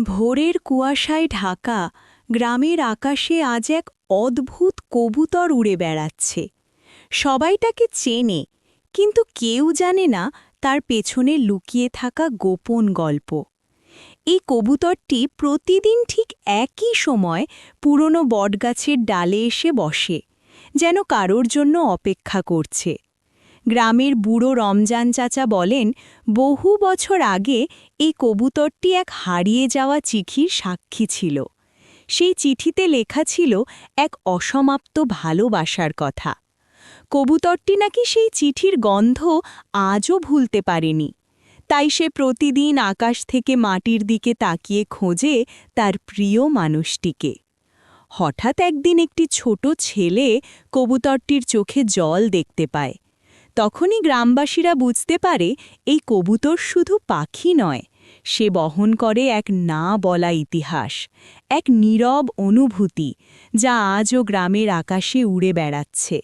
ভোরের কুয়াশায় ঢাকা গ্রামের আকাশে আজ এক অদ্ভুত কবুতর উড়ে বেড়াচ্ছে। সবাই তাকে চেনে, কিন্তু কেউ জানে না তার পেছনে লুকিয়ে থাকা গোপন গল্প। এই কবুতরটি প্রতিদিন ঠিক একই সময় পুরনো বটগাছের ডালে এসে বসে, যেন কারোর জন্য অপেক্ষা করছে। গ্রামের বুড়ো রমজান চাচা বলেন, বহু বছর আগে এই কবুতরটি এক হারিয়ে যাওয়া চিঠির সাক্ষী ছিল। সেই চিঠিতে লেখা ছিল এক অসমাপ্ত ভালোবাসার কথা। কবুতরটি নাকি সেই চিঠির গন্ধ আজও ভুলতে পারেনি। তাই সে প্রতিদিন আকাশ থেকে মাটির দিকে তাকিয়ে খোঁজে তার প্রিয় মানুষটিকে। হঠাৎ একদিন একটি ছোট ছেলে কবুতরটির চোখে জল দেখতে পায়। তখনই গ্রামবাসীরা বুঝতে পারে এই কবুতর শুধু পাখি নয়, সে বহন করে এক না বলা ইতিহাস, এক নীরব অনুভূতি, যা আজও গ্রামের আকাশে উড়ে বেড়াচ্ছে।